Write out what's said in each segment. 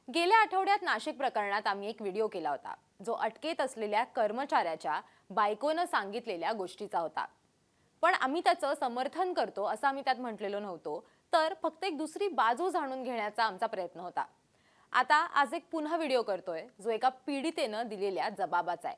गेल्या आठवड्यात नाशिक प्रकरणात आम्ही एक व्हिडिओ केला होता जो अटकेत असलेल्या कर्मचाऱ्याच्या बायकोनं सांगितलेल्या गोष्टीचा होता. पण आम्ही त्याचं समर्थन करतो असं आम्ही त्यात म्हटलेलो नव्हतो, तर फक्त एक दुसरी बाजू जाणून घेण्याचा आमचा प्रयत्न होता. आता आज एक पुन्हा व्हिडिओ करतोय जो एका पीडितेनं दिलेल्या जबाबाचा आहे.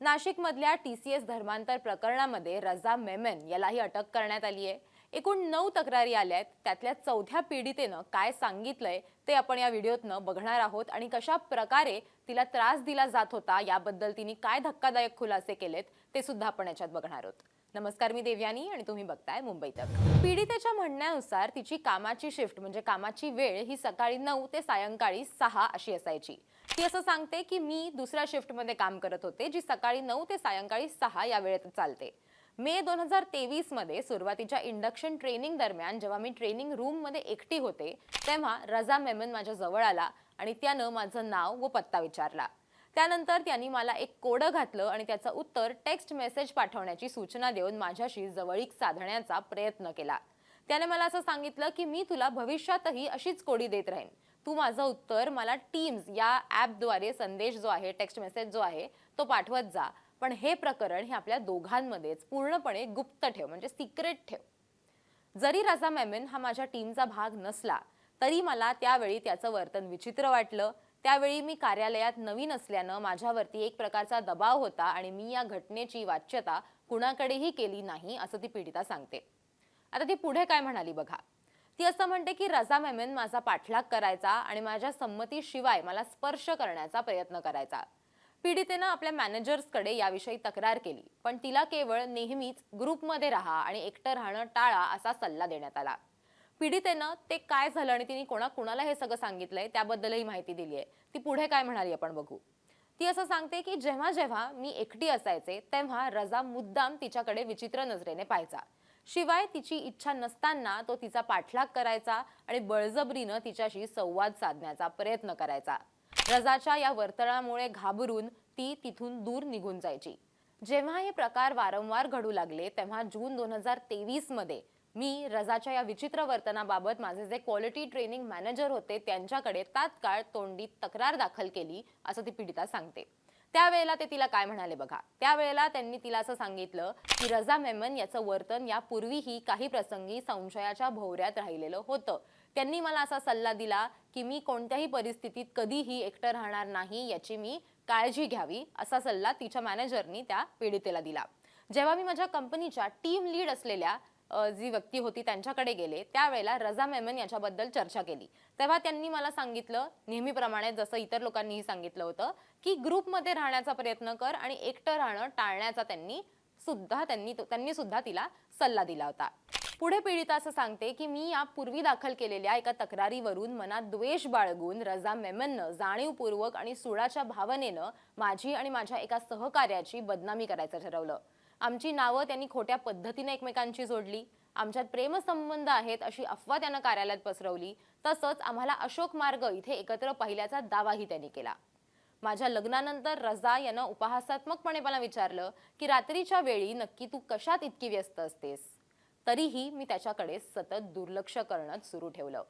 नाशिकमधल्या TCS धर्मांतर प्रकरणामध्ये रजा मेमन यालाही अटक करण्यात आली आहे. एकूण 9 तक्रारी आल्या आहेत. त्यातल्या चौथ्या पीडितेनं काय सांगितलंय ते आपण या व्हिडिओतनं बघणार आहोत आणि कशा प्रकारे तिला त्रास दिला जात होता याबद्दल तिने काय धक्कादायक खुलासे केलेत ते सुद्धा आपण याच्यात बघणार आहोत. नमस्कार, मी देवयानी आणि तुम्ही बघताय मुंबई तक. पीडितेच्या म्हणण्यानुसार तिची कामाची शिफ्ट म्हणजे कामाची वेळ ही सकाळी 9 ते सायंकाळी 6 अशी असायची. ती असं सांगते की मी दुसऱ्या शिफ्टमध्ये काम करत होते जी सकाळी 9 ते सायंकाळी 6 या वेळेत चालते. मे 2023 मध्ये सुरुवातीच्या इंडक्शन ट्रेनिंग दरम्यान जेव्हा मी ट्रेनिंग रूम मध्ये एकटी होते तेव्हा रजा मेमन माझ्या जवळ आला आणि त्यानं माझं नाव व पत्ता विचारला. त्यानंतर त्यांनी मला एक कोड घातलं आणि त्याचं उत्तर टेक्स्ट मेसेज पाठवण्याची सूचना देऊन माझ्याशी जवळीक साधण्याचा प्रयत्न केला. त्याने मला असं सांगितलं की मी तुला भविष्यातही अशीच कोडी देत राहीन. तू माझं उत्तर मला टीम्स या ॲपद्वारे संदेश जो आहे, टेक्स्ट मेसेज जो आहे तो पाठवत जा. पण हे प्रकरण हे आपल्या दोघांमध्येच पूर्णपणे गुप्त ठेव म्हणजे सिक्रेट ठेव. जरी रजा मेमन हा माझ्या टीमचा भाग नसला तरी मला त्यावेळी त्याचं वर्तन विचित्र वाटलं. त्यावेळी मी कार्यालयात नवीन असल्यानं माझ्यावरती एक प्रकारचा दबाव होता आणि मी या घटनेची वाच्यता कुणाकडेही केली नाही असं ती पीडिता सांगते. आता ती पुढे काय म्हणाली बघा. ती असं म्हणते की रजा मेमन माझा पाठलाग करायचा आणि माझ्या संमतीशिवाय मला स्पर्श करण्याचा प्रयत्न करायचा. पीडितेनं आपल्या मॅनेजर्सकडे याविषयी तक्रार केली, पण तिला केवळ नेहमीच ग्रुपमध्ये राहा आणि एकटं राहणं टाळा असा सल्ला देण्यात आला. पीडितेनं ते काय झालं आणि तिने कोणाला हे सगळं सांगितलंय त्याबद्दलही माहिती दिली आहे. ती पुढे काय म्हणाली आपण बघू. ती असं सांगते की जेव्हा जेव्हा मी एकटी असायचे तेव्हा रजा मुद्दाम तिच्याकडे विचित्र नजरेने पाहायचा. शिवाय तिची इच्छा नसताना तो तिचा पाठलाग करायचा आणि बळजबरीनं तिच्याशी संवाद साधण्याचा प्रयत्न करायचा. रजाच्या या वर्तनामुळे घाबरून ती तिथून दूर निघून जायची. जेव्हा हे प्रकार वारंवार घडू लागले तेव्हा जून 2023 मध्ये मी रजाच्या या विचित्र वर्तनाबाबत माझे जे क्वालिटी ट्रेनिंग मॅनेजर होते त्यांच्याकडे तात्काळ तोंडी तक्रार दाखल केली असं ती पीडिता सांगते. त्यावेळेला ते तिला काय म्हणाले बघा. त्यावेळेला त्यांनी तिला असं सांगितलं की रजा मेमन याचं वर्तन यापूर्वीही काही प्रसंगी संशयाच्या भोवऱ्यात राहिलेलं होतं. त्यांनी मला असा सल्ला दिला की मी कोणत्याही परिस्थितीत कधीही एकटं राहणार नाही याची मी काळजी घ्यावी असा सल्ला तिच्या मॅनेजरनी त्या पीडितेला दिला. जेव्हा मी माझ्या कंपनीच्या टीम लीड असलेल्या जी व्यक्ती होती त्यांच्याकडे गेले त्यावेळेला रजा मेमन याच्याबद्दल चर्चा केली. तेव्हा त्यांनी मला सांगितलं नेहमीप्रमाणे जसं इतर लोकांनीही सांगितलं होतं की ग्रुपमध्ये राहण्याचा प्रयत्न कर आणि एकटं राहणं टाळण्याचा त्यांनी सुद्धा तिला सल्ला दिला होता. पुढे पीडिता असं सांगते की मी यापूर्वी दाखल केलेल्या एका तक्रारीवरून मनात द्वेष बाळगून रजा मेमननं जाणीवपूर्वक आणि सुडाच्या भावनेनं माझी आणि माझ्या एका सहकार्याची बदनामी करायचं ठरवलं. आमची नावं त्यांनी खोट्या पद्धतीने एकमेकांची जोडली. आमच्यात प्रेमसंबंध आहेत अशी अफवा त्यानं कार्यालयात पसरवली. तसंच आम्हाला अशोक मार्ग इथे एकत्र पाहिल्याचा दावाही त्यांनी केला. माझ्या लग्नानंतर रजा यानं उपहासात्मकपणे मला विचारलं की रात्रीच्या वेळी नक्की तू कशात इतकी व्यस्त असतेस. तरीही मी त्याच्याकडे सतत दुर्लक्ष करणं सुरू ठेवलं.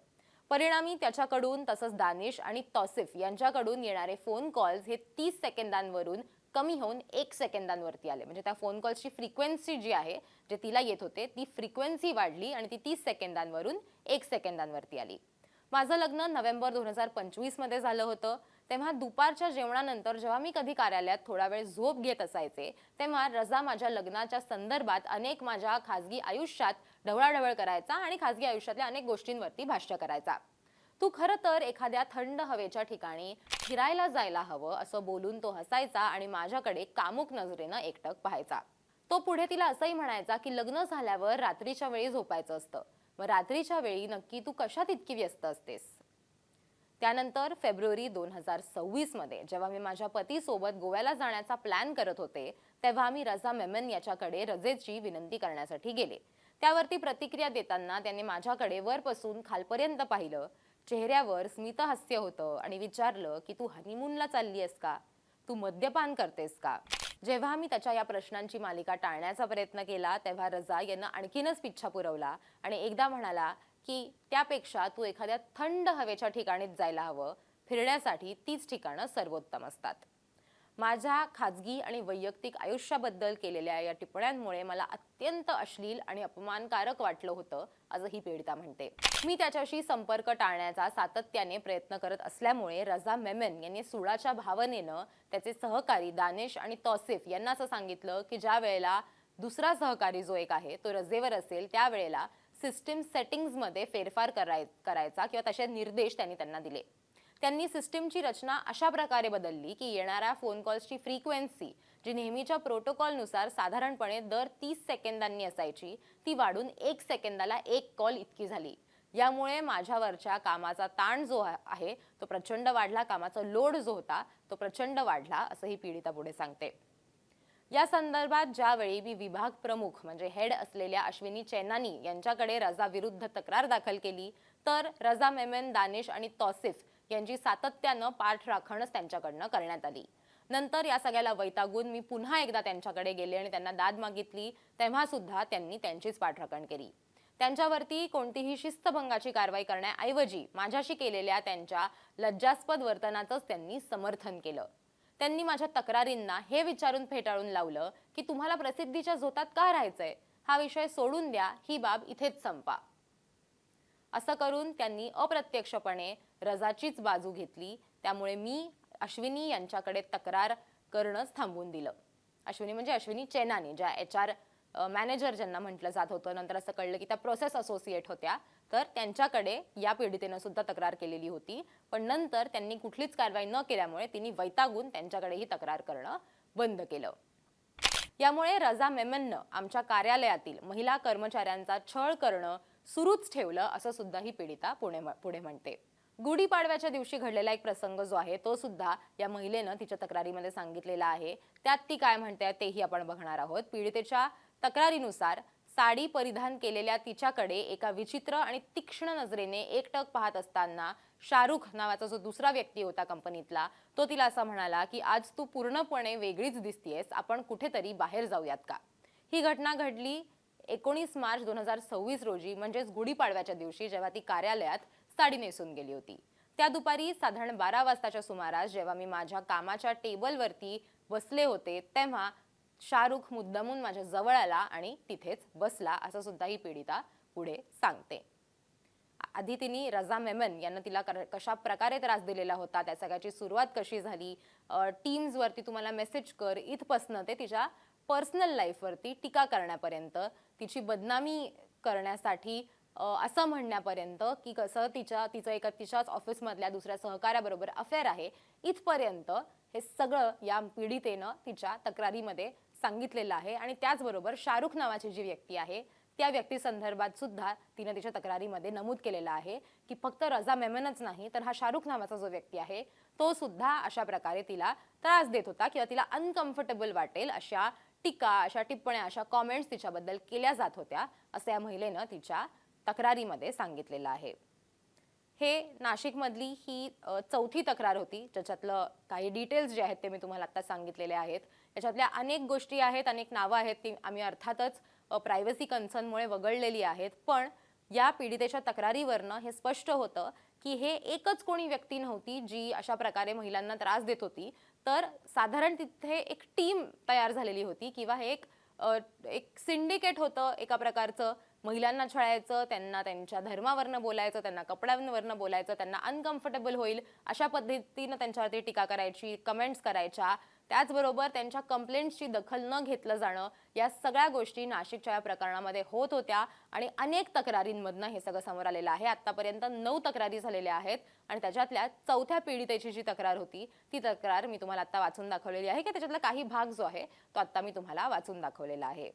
परिणामी त्याच्याकडून तसंच दानिश आणि तौसिफ यांच्याकडून येणारे फोन कॉल्स हे 30 सेकंदांवरून कमी होऊन 1 सेकंदांवरती आले. म्हणजे त्या फोन कॉल्सची फ्रिक्वेन्सी जी आहे जे तिला येत होते ती फ्रिक्वेन्सी वाढली आणि ती 30 सेकंदांवरून 1 सेकंदांवरती आली. माझं लग्न नोव्हेंबर 2025 मध्ये झालं होतं. तेव्हा दुपारच्या जेवणानंतर जेव्हा मी कधी कार्यालयात थोडा वेळ झोप घेत असायचे तेव्हा रजा माझ्या लग्नाच्या संदर्भात अनेक माझ्या खाजगी आयुष्यात ढवळाढवळ करायचा आणि खाजगी आयुष्यातल्या अनेक गोष्टींवरती भाष्य करायचा. तू खरं तर एखाद्या थंड हवेच्या ठिकाणी फिरायला जायला हवं असं बोलून तो हसायचा आणि माझ्याकडे कामुक नजरेनं एकटक पाहायचा. तो पुढे तिला असंही म्हणायचा की लग्न झाल्यावर रात्रीच्या वेळी झोपायचं असतं. मग रात्रीच्या वेळी नक्की तू कशात इतकी व्यस्त असतेस. त्यानंतर फेब्रुवारी 2026 मध्ये जेव्हा मी माझ्या पतीसोबत गोव्याला जाण्याचा प्लॅन करत होते तेव्हा मी रजा मेमन याच्याकडे रजेची विनंती करण्यासाठी गेले. त्यावरती प्रतिक्रिया देताना त्यांनी माझ्याकडे वरपासून खालपर्यंत पाहिलं. चेहऱ्यावर स्मितहास्य होतं आणि विचारलं की तू हनीमूनला चालली आहेस का. तू मद्यपान करतेस का. जेव्हा मी त्याच्या या प्रश्नांची मालिका टाळण्याचा प्रयत्न केला तेव्हा रजा यांना आणखीनच पिच्छा पुरवला आणि एकदा म्हणाला की त्यापेक्षा तू एखाद्या थंड हवेच्या ठिकाणीच जायला हवं. फिरण्यासाठी तीच ठिकाणं सर्वोत्तम असतात. माझ्या खाजगी आणि वैयक्तिक आयुष्याबद्दल केलेल्या या टिप्पण्यांमुळे मला अत्यंत अश्लील आणि अपमानकारक वाटलं होतं, असं ही पीडिता म्हणते. मी त्याच्याशी संपर्क टाळण्याचा सातत्याने प्रयत्न करत असल्यामुळे रजा मेमन यांनी सुडाच्या भावनेनं त्याचे सहकारी दानिश आणि तौसिफ यांना असं सांगितलं की ज्या वेळेला दुसरा सहकारी जो एक आहे तो रजेवर असेल त्यावेळेला सिस्टीम सेटिंग्जमध्ये फेरफार करायचा किंवा तसे निर्देश त्यांना दिले. त्यांनी सिस्टीमची रचना अशा प्रकारे बदलली की येणाऱ्या फोन कॉल्सची फ्रिक्वेन्सी जी नेहमीच्या प्रोटोकॉलनुसार साधारणपणे दर 30 सेकंदांनी असायची ती वाढून 1 सेकंदाला 1 कॉल इतकी झाली. यामुळे माझ्यावरच्या कामाचा ताण जो आहे तो प्रचंड वाढला, कामाचा लोड जो होता तो प्रचंड वाढला, असं ही पीडिता पुढे सांगते. या संदर्भात ज्यावेळी मी विभाग प्रमुख म्हणजे हेड असलेल्या अश्विनी चैनानी यांच्याकडे रजा विरुद्ध तक्रार दाखल केली तर रजा मेमन, दानिश आणि तौसिफ यांची सातत्यानं पाठराखणच त्यांच्याकडनं करण्यात आली. नंतर या सगळ्याला वैतागून मी पुन्हा एकदा त्यांच्याकडे गेले आणि त्यांना दाद मागितली, तेव्हा सुद्धा त्यांनी त्यांचीच पाठराखण केली. त्यांच्यावरती कोणतीही शिस्तभंगाची कारवाई करण्याऐवजी माझ्याशी केलेल्या त्यांच्या लज्जास्पद वर्तनाचंच त्यांनी समर्थन केलं. त्यांनी माझ्या तक्रारींना हे विचारून फेटाळून लावलं की तुम्हाला प्रसिद्धीच्या झोतात का राहायचंय, हा विषय सोडून द्या, ही बाब इथेच संपा. असं करून त्यांनी अप्रत्यक्षपणे रजाचीच बाजू घेतली. त्यामुळे मी अश्विनी यांच्याकडे तक्रार करणंच थांबवून दिलं. अश्विनी म्हणजे अश्विनी चैनानी, ज्या HR मॅनेजर ज्यांना म्हटलं जात होतं. नंतर असं कळलं की त्या प्रोसेस असोसिएट होत्या, तर त्यांच्याकडे या पीडितेनं सुद्धा तक्रार केलेली होती. पण नंतर त्यांनी कुठलीच कारवाई न केल्यामुळे तिने वैतागून त्यांच्याकडेही तक्रार करणं बंद केलं. यामुळे रजा मेमननं आमच्या कार्यालयातील महिला कर्मचाऱ्यांचा छळ करणं सुरूच ठेवलं, असं सुद्धा ही पीडिता पुढे म्हणते. गुढीपाडव्याच्या दिवशी घडलेला एक प्रसंग जो आहे तो सुद्धा या महिलेनं तिच्या तक्रारीमध्ये सांगितलेला आहे. त्यात ती काय म्हणते तेही आपण बघणार आहोत. पीडितेच्या तक्रारीनुसार साडी परिधान केलेल्या तिच्याकडे एका विचित्र आणि तीक्ष्ण नजरेने एकटक पाहत असताना शाहरुख नावाचा जो दुसरा व्यक्ती होता कंपनीतला, तो तिला असं म्हणाला की आज तू पूर्णपणे वेगळीच दिसतीयेस, आपण कुठेतरी बाहेर जाऊयात का. ही घटना घडली 19 मार्च 2026 रोजी, म्हणजेच गुढीपाडव्याच्या दिवशी, जेव्हा ती कार्यालयात साडी नेसून गेली होती. त्या दुपारी साधारण 12 वाजताच्या सुमारास जेव्हा मी माझ्या कामाच्या टेबलवरती बसले होते तेव्हा शाहरुख मुद्दामून माझ्या जवळ आला आणि तिथेच बसला, असं सुद्धा ही पीडिता पुढे सांगते. आधी तिने रजा मेमन यांना तिला कशा प्रकारे त्रास दिलेला होता, त्या सगळ्याची सुरुवात कशी झाली, टीम्सवरती तुम्हाला मेसेज कर इथपासनं ते तिच्या पर्सनल लाईफवरती टीका करण्यापर्यंत, तिची बदनामी करण्यासाठी असं म्हणण्यापर्यंत की कसं तिचं तिच्याच ऑफिसमधल्या दुसऱ्या सहकाऱ्याबरोबर अफेअर आहे, इथपर्यंत हे सगळं या पीडितेनं तिच्या तक्रारीमध्ये सांगितलेलं आहे. आणि त्याचबरोबर शाहरुख नावाची जी व्यक्ती आहे त्या व्यक्ती संदर्भात सुद्धा तिने तिच्या तक्रारीमध्ये नमूद केलेलं आहे की फक्त रजा मेमनच नाही तर हा शाहरुख नावाचा जो व्यक्ती आहे तो सुद्धा अशा प्रकारे तिला त्रास देत होता किंवा तिला अनकम्फर्टेबल वाटेल अशा टीका, अशा टिप्पण्या, अशा कॉमेंट्स तिच्याबद्दल केल्या जात होत्या, असं या महिलेनं तिच्या तक्रारीमध्ये सांगितलेलं आहे. हे नाशिकमधली ही चौथी तक्रार होती, ज्याच्यातलं काही डिटेल्स जे आहेत ते मी तुम्हाला आता सांगितलेले आहेत. याच्यातल्या अनेक गोष्टी आहेत, अनेक नावं आहेत, ती आम्ही अर्थातच प्रायव्हसी कन्सर्नमुळे वगळलेली आहेत. पण या पीडितेच्या तक्रारीवरनं हे स्पष्ट होतं की हे एकच कोणी व्यक्ती नव्हती जी अशा प्रकारे महिलांना त्रास देत होती, तर साधारण तिथे एक टीम तयार झालेली होती किंवा हे एक सिंडिकेट होतं एका प्रकारचं. महिलांना छळायचं, त्यांना त्यांच्या धर्मावरनं बोलायचं, त्यांना कपड्यांवरनं बोलायचं, त्यांना अनकम्फर्टेबल होईल अशा पद्धतीनं त्यांच्यावरती टीका करायची, कमेंट्स करायच्या. त्याचबरोबर त्यांच्या कंप्लेंट्सची दखल न घेतलं जाणं, या सगळ्या गोष्टी नाशिकच्या या प्रकरणामध्ये होत होत्या आणि अनेक तक्रारींमधनं हे सगळं समोर आलेलं आहे. आतापर्यंत 9 तक्रारी झालेल्या आहेत आणि त्याच्यातल्या चौथ्या पीडितेची जी तक्रार होती ती तक्रार मी तुम्हाला आता वाचून दाखवलेली आहे की त्याच्यातला काही भाग जो आहे तो आता मी तुम्हाला वाचून दाखवलेला आहे.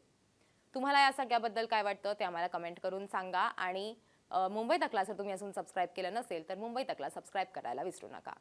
तुम्हाला या सगळ्याबद्दल काय वाटतं ते आम्हाला कमेंट करून सांगा. आणि मुंबई तकला जर तुम्ही अजून सबस्क्राईब केलं नसेल तर मुंबई तकला सबस्क्राईब करायला विसरू नका.